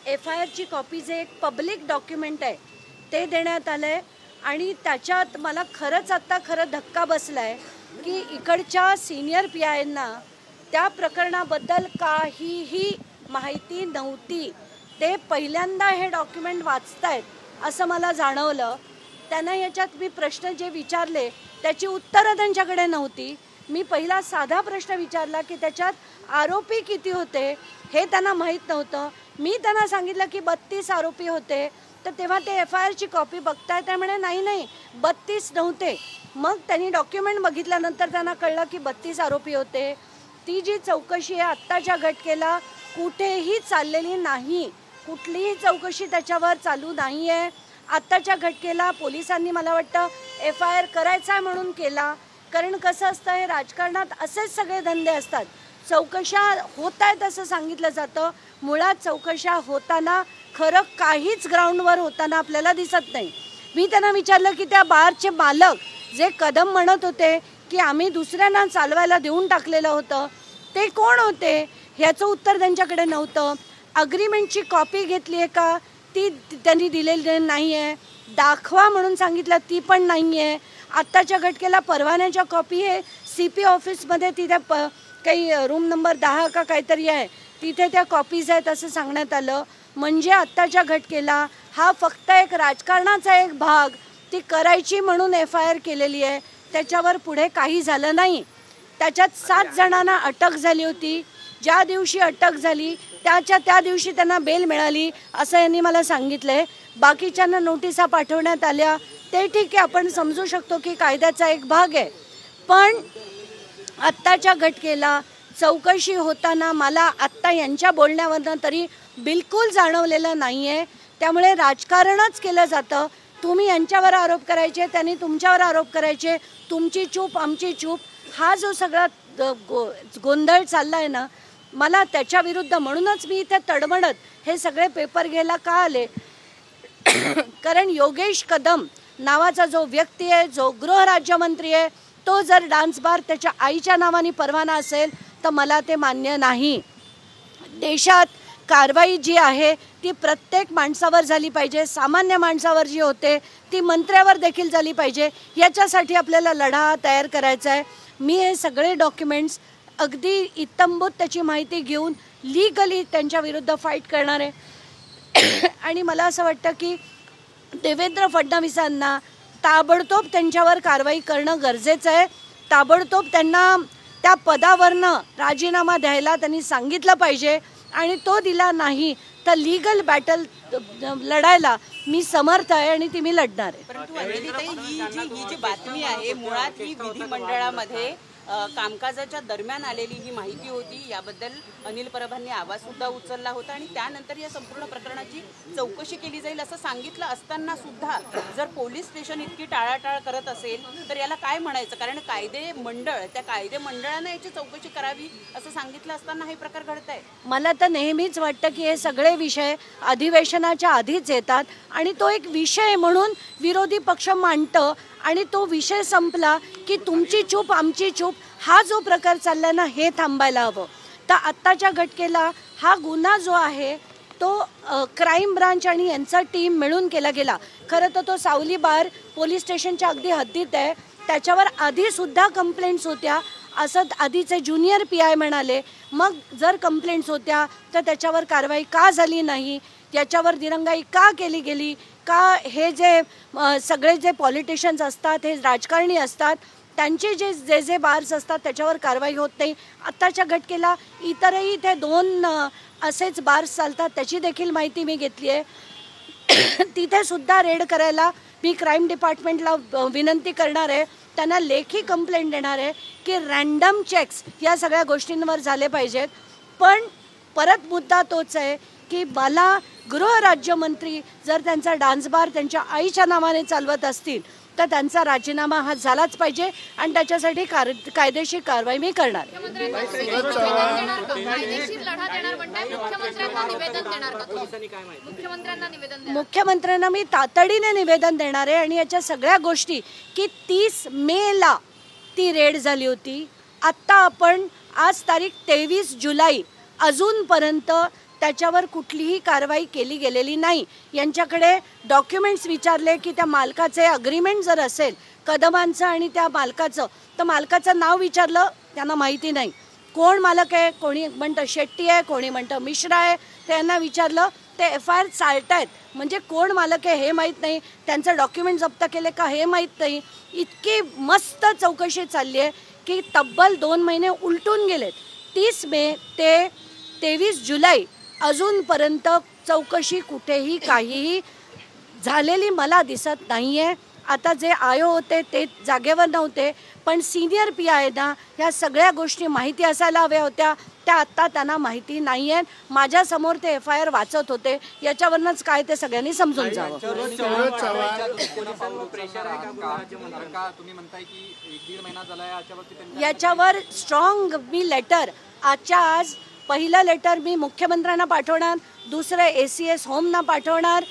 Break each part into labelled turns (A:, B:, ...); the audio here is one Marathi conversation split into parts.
A: FIRची कॉपी जे एक पब्लिक डॉक्युमेंट आहे ते देण्यात आलं आहे आणि त्याच्यात मला खरं धक्का बसला आहे की इकडच्या सिनियर PIंना त्या प्रकरणाबद्दल काहीही माहिती नव्हती. ते पहिल्यांदा हे डॉक्युमेंट वाचतायत असं मला जाणवलं. त्यांना याच्यात मी प्रश्न जे विचारले त्याची उत्तरं त्यांच्याकडे नव्हती. मी पहिला साधा प्रश्न विचारला की त्याच्यात आरोपी किती होते हे त्यांना माहीत नव्हतं. मी त्यांना सांगितलं की 32 आरोपी होते. तर तेव्हा ते FIRची कॉपी बघताय ते म्हणे नाही 32 नव्हते. मग त्यांनी डॉक्युमेंट बघितल्यानंतर त्यांना कळलं की 32 आरोपी होते. ती जी चौकशी आहे आत्ताच्या घटनेला कुठेही चाललेली नाही. कुठलीही चौकशी त्याच्यावर चालू नाही आहे. आत्ताच्या घटनेला पोलिसांनी मला वाटतं FIR करायचा आहे म्हणून केला. कारण कसं असतं हे राजकारणात असेच सगळे धंदे असतात. चौकशा होत आहेत असं सांगितलं जातं. मुळात चौकशा होताना खरं काहीच ग्राउंडवर होताना आपल्याला दिसत नाही. मी त्यांना विचारलं की त्या बारचे मालक जे कदम म्हणत होते की आम्ही दुसऱ्यांना चालवायला देऊन टाकलेलं होतं ते कोण होते ह्याचं उत्तर त्यांच्याकडे नव्हतं. अग्रीमेंटची कॉपी घेतली आहे का ती त्यांनी दिलेली नाही आहे. दाखवा म्हणून सांगितलं ती पण नाही आहे. आत्ताच्या घटनेला परवान्याच्या कॉपी हे CP ऑफिसमध्ये तिथे काही रूम नंबर 10 का काहीतरी आहे तिथे त्या कॉपीज आहेत असं सांगण्यात आलं. म्हणजे आत्ताच्या घटनेला हा फक्त एक राजकारणाचा एक भाग ती करायची म्हणून FIR केलेली आहे. त्याच्यावर पुढे काही झालं नाही. त्याच्यात 7 जणांना अटक झाली होती. ज्या दिवशी अटक झाली त्या दिवशी त्यांना बेल मिळाली असं यांनी मला सांगितलंय. बाकीच्यांना नोटिसा पाठवण्यात आल्या ते ठीक आहे आपण समजू शकतो की कायद्याचा एक भाग आहे. पण आत्ताच्या घटनेला चौकशी होताना मला आत्ता यांच्या बोलण्यावरनं तरी बिलकुल जाणवलेलं नाही आहे. त्यामुळे राजकारणच केलं जातं. तुम्ही यांच्यावर आरोप करायचे त्यांनी तुमच्यावर आरोप करायचे. तुमची चूप आमची चूप हा जो सगळा गोंधळ चालला आहे ना मला त्याच्या विरुद्ध म्हणूनच मी इथे तडमडत हे सगळे पेपर घ्यायला का आले. कारण योगेश कदम नावाचा जो व्यक्ती आहे जो गृहराज्यमंत्री आहे तो जर डान्स बार त्याच्या आईच्या नावाने परवाना असेल तर मला ते मान्य नाही. देशात कारवाई जी आहे ती प्रत्येक माणसावर झाली पाहिजे. सामान्य माणसावर जी होते ती मंत्र्यावर देखील झाली पाहिजे. याच्यासाठी आपल्याला लढा तयार करायचा आहे. मी हे सगळे डॉक्युमेंट्स अगदी इत्तंभूत त्याची माहिती घेऊन लीगली त्यांच्या विरुद्ध फाईट करणार आहे. आणि मला असं वाटतं की देवेंद्र फडणवीसांना ताबडतोब त्यांच्यावर कारवाई करणं गरजेचं आहे. ताबडतोब त्यांना त्या पदावरनं राजीनामा द्यायला त्यांनी सांगितलं पाहिजे आणि तो दिला नाही तर लीगल बॅटल लढायला मी समर्थ आहे आणि ती मी लढणार आहे.
B: परंतु ही जी बातमी आहे मुळात ही विधिमंडळामध्ये कामकाजाच्या दरम्यान आलेली ही माहिती होती. याबद्दल अनिल परबांनी आवाज सुद्धा उचलला होता आणि त्यानंतर या संपूर्ण प्रकरणाची चौकशी केली जाईल असं सांगितलं असताना सुद्धा जर पोलीस स्टेशन इतकी टाळाटाळ करत असेल तर याला काय म्हणायचं. कारण कायदे मंडळ त्या कायदे मंडळानं याची चौकशी करावी असं सांगितलं असताना हे प्रकार घडत आहे.
A: मला तर नेहमीच वाटतं की हे सगळे विषय अधिवेशनाच्या आधीच येतात आणि तो एक विषय म्हणून विरोधी पक्ष मांडतं आणि तो विषय संपला की तुमची चूप आमची चूप हा जो प्रकार चाललाय ना हे थांबायला हवं. तर आत्ताच्या घटनेला हा गुन्हा जो आहे तो क्राईम ब्रांच आणि यांचा टीम मिळून केला गेला. खरं तर तो सावली बार पोलीस स्टेशनच्या अगदी हद्दीत आहे. त्याच्यावर आधीसुद्धा कंप्लेंट्स होत्या असं आधीचे ज्युनियर PI म्हणाले. मग जर कंप्लेंट्स होत्या तर त्याच्यावर कारवाई का झाली नाही याच्यावर दिरंगाई का केली गेली का हे जे सगळे जे पॉलिटिशियन्स असतात हे राजकारणी असतात त्यांचे जे बार्स असतात त्याच्यावर कारवाई होत नाही. आत्ताच्या घटनेला इतरही इथे 2 असेच बार्स चालतात त्याची देखील माहिती मी घेतली आहे. तिथे सुद्धा रेड करायला मी क्राईम डिपार्टमेंटला विनंती करणार आहे. त्यांना लेखी कंप्लेंट देणार आहे की रँडम चेक्स या सगळ्या गोष्टींवर झाले पाहिजेत. पण परत मुद्दा तोच आहे की मला गृहराज्यमंत्री जर त्यांचा डान्स बार त्यांच्या आईच्या नावाने चालवत असतील तर त्यांचा राजीनामा हा झालाच पाहिजे आणि त्याच्यासाठी कायदेशीर कारवाई मी करणार. मुख्यमंत्र्यांना मी तातडीने निवेदन देणार आहे आणि याच्या सगळ्या गोष्टी की 30 मेला ती रेड झाली होती. आत्ता आपण आज तारीख 23 जुलै अजूनपर्यंत त्याच्यावर कुठलीही कारवाई केली गेलेली नाही. यांच्याकडे डॉक्युमेंट्स विचारले की त्या मालकाचे अग्रीमेंट जर असेल कदमांचं आणि त्या मालकाचं, तर मालकाचं नाव विचारलं, त्यांना माहिती नाही कोण मालक आहे. कोणी म्हणतं शेट्टी आहे, कोणी म्हणतं मिश्रा आहे. त्यांना विचारलं, ते FIR चालतायत, म्हणजे कोण मालक आहे हे माहीत नाही, त्यांचं डॉक्युमेंट जप्त केले का हे माहीत नाही. इतकी मस्त चौकशी चालली आहे की तब्बल 2 महिने उलटून गेलेत. 30 मे ते 23 जुलै अजूनपर्यंत चौकशी कुठेही काहीही झालेली मला दिसत नाही आहे. आता जे आयो होते ते जागेवर नव्हते, पण सिनियर PIना ह्या सगळ्या गोष्टी माहिती असायला हव्या होत्या, त्या आत्ता त्यांना माहिती नाही आहेत. माझ्यासमोर ते FIR वाचत होते, याच्यावरनंच काय ते सगळ्यांनी समजून जावं. याच्यावर स्ट्रॉंग मी लेटर आजच्या आज पहिलं लेटर मी मुख्यमंत्र्यांना पाठवणार, दुसरं ACS होमना पाठवणार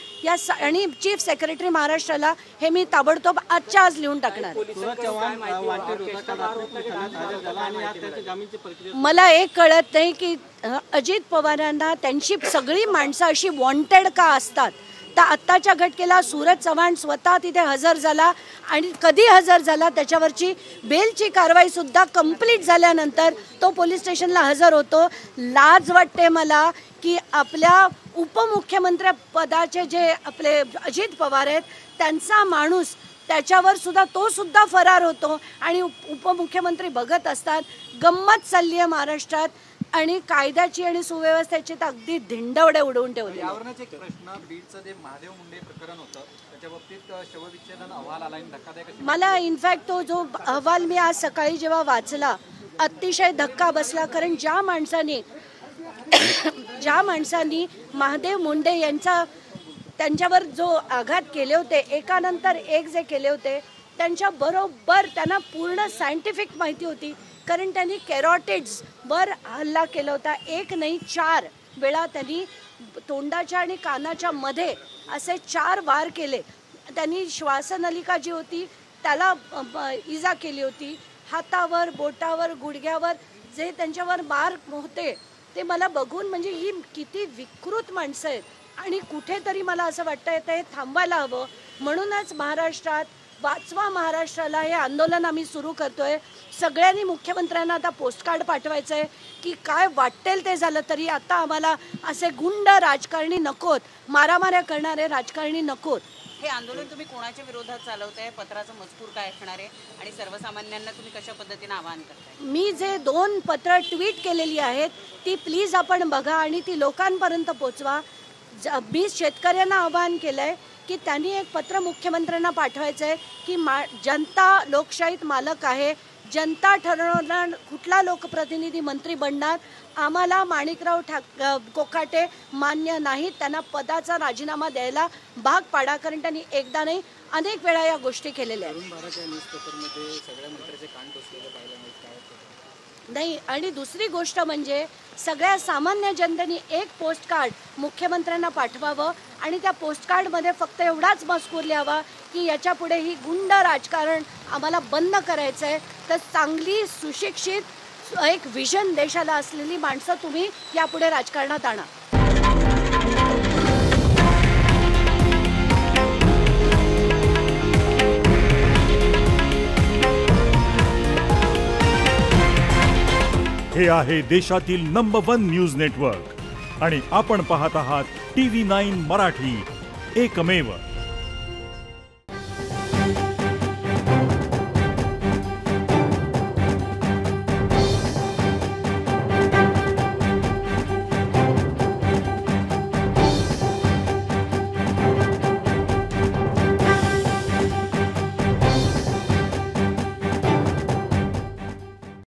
A: आणि चीफ सेक्रेटरी महाराष्ट्राला हे मी ताबडतोब आजच्या आज लिहून टाकणार. मला एक कळत नाही की अजित पवारांना त्यांची सगळी माणसं अशी वॉन्टेड का असतात. तर आत्ताच्या घटनेला सूरज चव्हाण स्वतः तिथे हजर झाला आणि कधी हजर झाला त्याच्यावरची बेलची कारवाई सुद्धा कंप्लीट झाल्यानंतर तो पोलीस स्टेशनला हजर होतो. लाज वाटते मला की आपल्या उपमुख्यमंत्री पदाचे जे आपले अजित पवार आहेत त्यांचा माणूस त्याच्यावर सुद्धा तो सुद्धा फरार होतो आणि उपमुख्यमंत्री बघत असतात. गंमत चालली आहे महाराष्ट्रात आणि कायद्याची आणि सुव्यवस्थेची तर अगदी धिंडवडे उडवून ठेवले.
C: यावरच एक प्रश्न, बीडचं जे महादेव मुंडे प्रकरण होतं त्याच्या बाबतीत शवविच्छेदन अहवाल आला आणि धक्कादायक.
A: मला इनफॅक्ट तो जो अहवाल मी आज सकाळी जेव्हा वाचला अतिशय धक्का बसला. कारण ज्या माणसांनी महादेव मुंडे त्यांच्यावर जो आघात केले होते, एकानंतर एक जे केले होते, त्यांच्याबरोबर त्यांना पूर्ण सायंटिफिक माहिती होती. कारण त्यांनी कॅरोटिड्सवर हल्ला केला होता. एक नाही 4 वेळा त्यांनी तोंडाच्या आणि कानाच्या मध्ये असे 4 वार केले. त्यांनी श्वासनलिका जी होती त्याला इजा केली होती. हातावर, बोटावर, गुडघ्यावर जे त्यांच्यावर मार होते ते मला बघून म्हणजे ही किती विकृत माणसं आहेत. आणि कुठेतरी मला असं वाटतं हे थांबवायला हवं. म्हणूनच महाराष्ट्रात वाचवा महाराष्ट्राला हे आंदोलन आम्ही सुरू करतोय. सगळ्यांनी मुख्यमंत्र्यांना आता पोस्टकार्ड पाठवायचं आहे की काय वाटेल ते झालं तरी आता आम्हाला असे गुंड राजकारणी नकोत, मारामाऱ्या करणारे राजकारणी नकोत.
B: हे आंदोलन तुम्ही कोणाच्या विरोधात चालवताय, पत्राचा मजकूर काय असणार आहे आणि सर्वसामान्यांना तुम्ही कशा पद्धतीने आवाहन करताय?
A: मी जे 2 पत्र ट्विट केलेली आहेत ती प्लीज आपण बघा आणि ती लोकांपर्यंत पोचवा. मी शेतकऱ्यांना आवाहन केलंय की त्यांनी एक पत्र मुख्यमंत्र्यांना पाठवायचं आहे की जनता लोकशाहीत मालक आहे, जनता ठरवणार कुठला लोकप्रतिनिधी मंत्री बनणार. आम्हाला माणिकराव कोकाटे मान्य नाहीत, त्यांना पदाचा राजीनामा द्यायला भाग पाडा. कारण त्यांनी एकदा नाही अनेक वेळा या गोष्टी केलेल्या आहेत. नाही, आणि दुसरी गोष्ट म्हणजे सगळ्या सामान्य जनतेने एक पोस्टकार्ड मुख्यमंत्र्यांना पाठवावं आणि त्या पोस्टकार्डमध्ये फक्त एवढाच मजकूर लिहावा की याच्या पुढे ही गुंड राजकारण आम्हाला बंद करायचं आहे. तर चांगली सुशिक्षित एक विजन देशाला असलेली माणसं तुम्ही यापुढे राजकारणात आणा.
D: हे आहे देशातील नंबर 1 न्यूज नेटवर्क आणि आपण पाहत आहात TV9 मराठी, एकमेव.